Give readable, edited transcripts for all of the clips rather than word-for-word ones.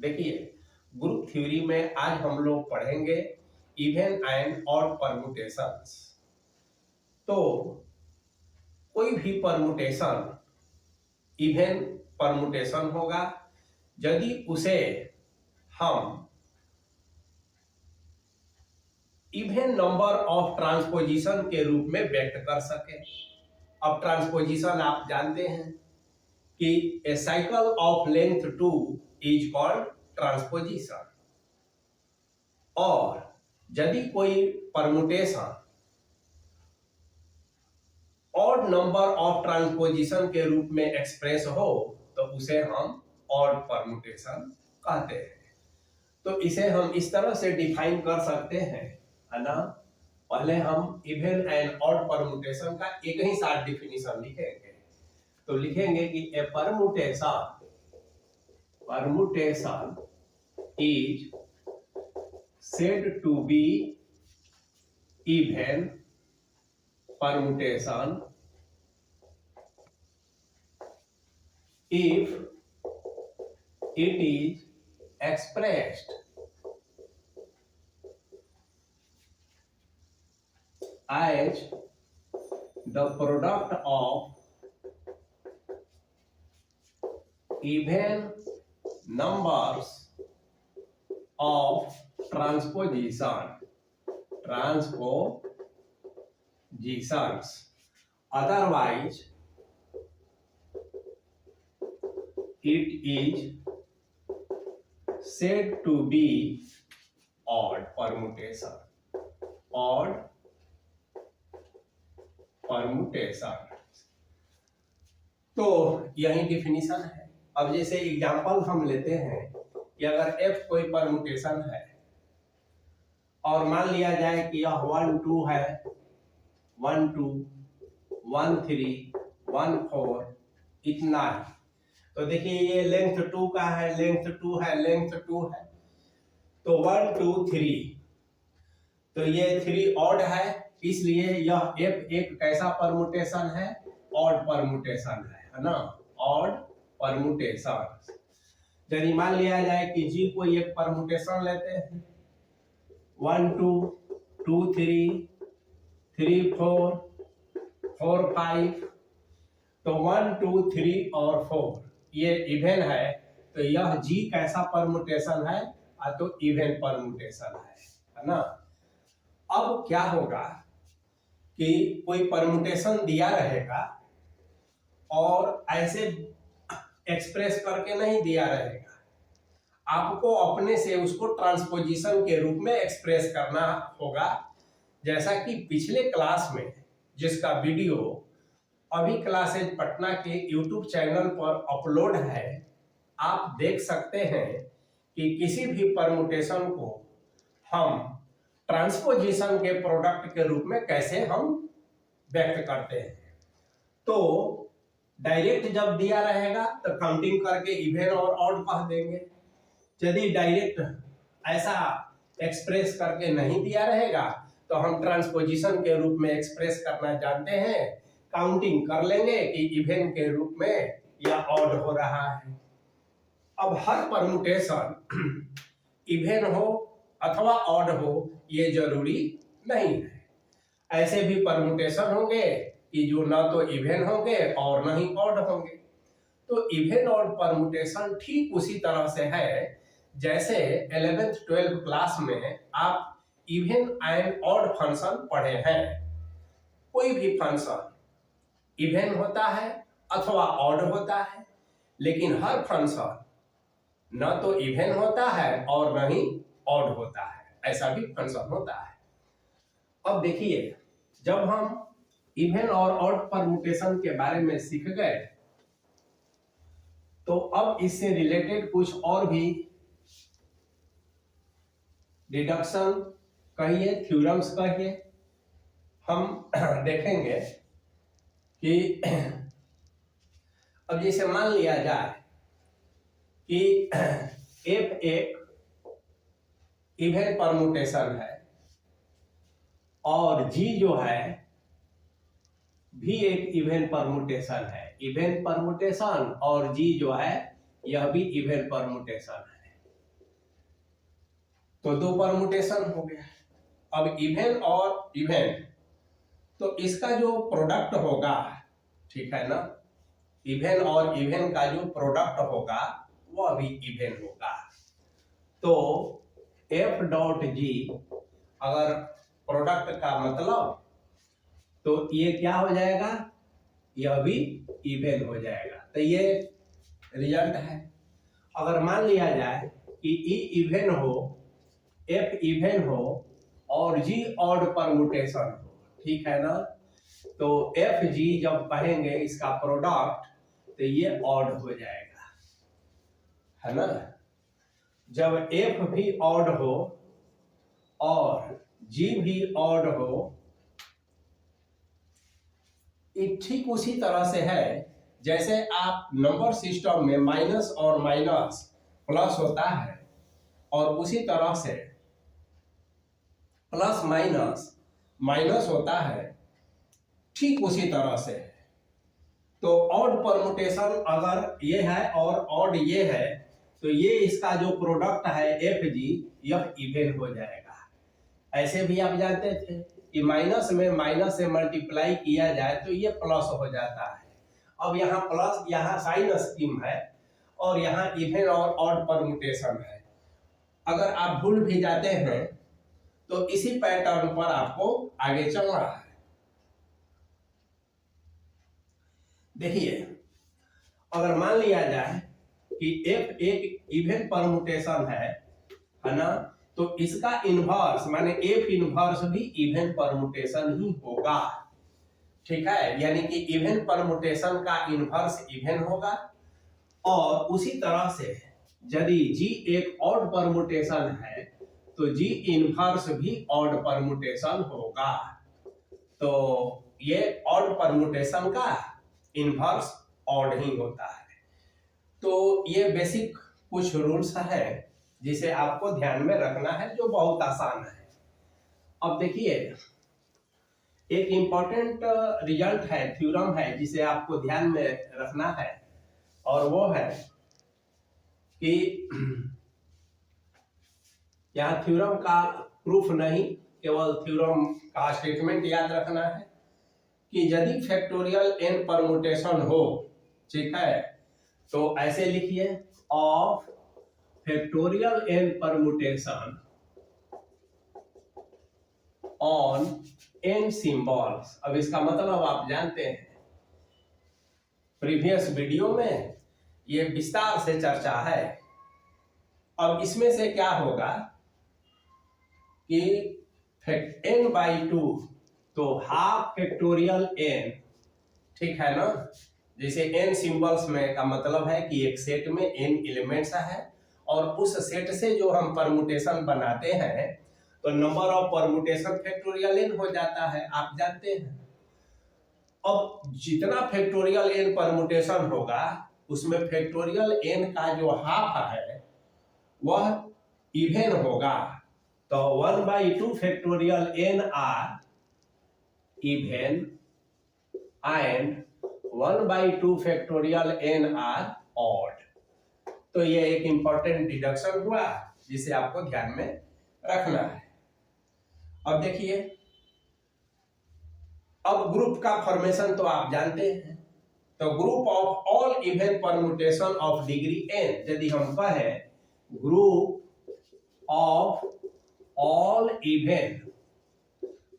देखिए, group theory में आज हम लोग पढ़ेंगे इवन एंड ऑड परमुटेशंस। तो कोई भी परमुटेशन इवन परमुटेशन होगा यदि उसे हम इवन नंबर ऑफ ट्रांसपोजिशन के रूप में व्यक्त कर सके। अब ट्रांसपोजिशन आप जानते हैं कि a cycle of length 2 is called transposition. और यदि कोई permutation odd number of transposition के रूप में एक्सप्रेस हो तो उसे हम ऑड परमुटेशन कहते हैं। तो इसे हम इस तरह से डिफाइन कर सकते हैं, है ना। पहले हम इवन एंड ऑड परमुटेशन का एक ही साथ डिफिनीशन लिखेंगे। तो लिखेंगे कि a permutation is said to be even permutation if it is expressed as the product of even numbers of transpositions. Otherwise, it is said to be odd permutation. Odd permutation. तो यही definition है। अब जैसे example हम लेते हैं कि अगर f कोई परमुटेशन है और मान लिया जाए कि यह 1 2 है, 1 2 1 3 1 4 इतना है। तो देखिए ये लेंथ 2 का है, लेंथ 2 है, लेंथ 2 है। तो 1 2 3, तो ये 3 ऑड है, इसलिए यह f एक कैसा परमुटेशन है? ऑड परमुटेशन है ना, ऑड परमुटेशन। यदि मान लिया जाए कि जी कोई एक परमुटेशन लेते हैं 1 2 2 3 3 4 4 5, तो 1 2 3 और 4 ये इवन है, तो यह जी कैसा परमुटेशन है? तो इवन परमुटेशन है ना। अब क्या होगा कि कोई परमुटेशन दिया रहेगा और ऐसे एक्सप्रेस करके नहीं दिया रहेगा, आपको अपने से उसको ट्रांसपोजिशन के रूप में एक्सप्रेस करना होगा। जैसा कि पिछले क्लास में जिसका वीडियो अभी क्लासेज पटना के YouTube चैनल पर अपलोड है, आप देख सकते हैं कि किसी भी परमुटेशन को हम ट्रांसपोजिशन के प्रोडक्ट के रूप में कैसे हम व्यक्त करते हैं। तो डायरेक्ट जब दिया रहेगा तो काउंटिंग करके इवन और ऑड कह देंगे। यदि डायरेक्ट ऐसा एक्सप्रेस करके नहीं दिया रहेगा तो हम ट्रांसपोजिशन के रूप में एक्सप्रेस करना जानते हैं, काउंटिंग कर लेंगे कि इवन के रूप में या ऑड हो रहा है। अब हर परमुटेशन इवन हो अथवा ऑड हो ये जरूरी नहीं है। ऐसे भी परमुटेशन होंगे कि जो ना तो इवन होंगे और ना ही ऑड होंगे। तो इवन ऑड परमुटेशन ठीक उसी तरह से है जैसे 11th 12th क्लास में आप इवन एंड ऑड फंक्शन पढ़े हैं। कोई भी फंक्शन इवन होता है अथवा ऑड होता है, लेकिन हर फंक्शन ना तो इवन होता है और ना ही ऑड होता है, ऐसा भी फंक्शन होता है। अब देखिए, जब हम इवन और ऑड परमुटेशन के बारे में सीख गए तो अब इससे रिलेटेड कुछ और भी डिडक्शन कहिए, थ्योरम्स कहिए, हम देखेंगे कि अब जैसे मान लिया जाए कि f एक इवन परमुटेशन है और g जो है भी एक इवन परमुटेशन है। इवन परमुटेशन और g जो है यह भी इवन परमुटेशन है। तो 2 परमुटेशन हो गया। अब इवन और इवन, तो इसका जो प्रोडक्ट होगा, ठीक है ना, इवन और इवन का जो प्रोडक्ट होगा वो भी इवन होगा। तो एफ डॉट जी अगर प्रोडक्ट का मतलब, तो ये क्या हो जाएगा, यह भी इवन हो जाएगा। तो ये रिजल्ट है। अगर मान लिया जाए कि ई इवन हो, एफ इवन हो और जी ऑड परमुटेशन हो, ठीक है ना, तो एफ जी जब कहेंगे इसका प्रोडक्ट, तो ये ऑड हो जाएगा, है ना। जब एफ भी ऑड हो और जी भी ऑड हो, ये ठीक उसी तरह से है जैसे आप नंबर सिस्टम में माइनस और माइनस प्लस होता है, और उसी तरह से प्लस माइनस माइनस होता है, ठीक उसी तरह से। तो ऑड परमुटेशन अगर ये है और ऑड ये है, तो ये इसका जो प्रोडक्ट है एफ जी, यह इवन हो जाएगा। ऐसे भी आप जानते थे कि माइनस में माइनस से मल्टीप्लाई किया जाए तो ये प्लस हो जाता है। अब यहाँ प्लस, यहाँ साइन स्कीम है और यहाँ इवन और ऑड परमुटेशन है। अगर आप भूल भी जाते हैं तो इसी पैटर्न पर आपको आगे चलना है। देखिए, अगर मान लिया जाए कि एफ एक इवन परमुटेशन है ना, तो इसका इनवर्स माने एफ इनवर्स भी इवन परमुटेशन ही होगा, ठीक है। यानी कि इवन परमुटेशन का इनवर्स इवन होगा, और उसी तरह से यदि जी एक ऑड परमुटेशन है तो जी इनवर्स भी ऑड परमुटेशन होगा। तो ये ऑड परमुटेशन का इनवर्स ऑड ही होता है। तो ये बेसिक कुछ रूल्स है जिसे आपको ध्यान में रखना है, जो बहुत आसान है। अब देखिए, एक इंपॉर्टेंट रिजल्ट है, थ्योरम है, जिसे आपको ध्यान में रखना है, और वो है कि यहाँ थ्योरम का प्रूफ नहीं, केवल थ्योरम का स्टेटमेंट याद रखना है कि यदि फैक्टोरियल n परमुटेशन हो, ठीक है, तो ऐसे लिखिए, of factorial n permutation on n symbols. अब इसका मतलब आप जानते हैं, प्रीवियस वीडियो में ये विस्तार से चर्चा है। अब इसमें से क्या होगा कि n बाई 2, तो हाफ फैक्टोरियल n, ठीक है ना। जैसे n सिंबल्स में का मतलब है कि एक सेट में n एलिमेंट्स है, और उस सेट से जो हम परमुटेशन बनाते हैं तो number of permutation factorial n हो जाता है, आप जानते हैं। अब जितना फैक्टोरियल n परमुटेशन होगा उसमें फैक्टोरियल n का जो हाफ है वह इवन होगा। तो 1/2 factorial n are even and 1/2 factorial n are odd. तो ये एक इंपॉर्टेंट डिडक्शन हुआ जिसे आपको ध्यान में रखना है। अब देखिए, अब ग्रुप का फॉर्मेशन तो आप जानते हैं। तो group of all even permutation of degree n, यदि हम कहें group of all even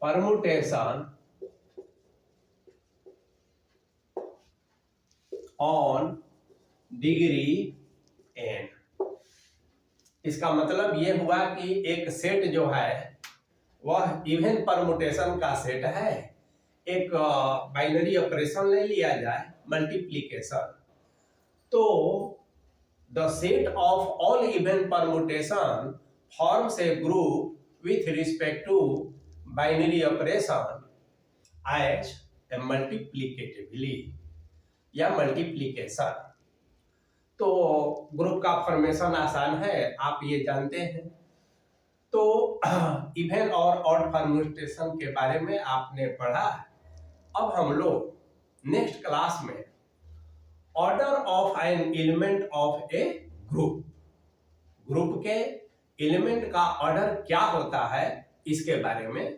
permutation on degree n, इसका मतलब ये हुआ कि एक सेट जो है वह इवन परमुटेशन का सेट है। एक बाइनरी ऑपरेशन ले लिया जाए, मल्टीप्लिकेशन, तो the set of all even permutation forms a group with respect to binary operation as a multiplicatively या मल्टीप्लिकेशन। तो ग्रुप का फॉर्मेशन आसान है, आप ये जानते हैं। तो इवन और ऑड परमुटेशन के बारे में आपने पढ़ा। अब हम लोग नेक्स्ट क्लास में order of an element of A group, group के एलिमेंट का ऑर्डर क्या होता है इसके बारे में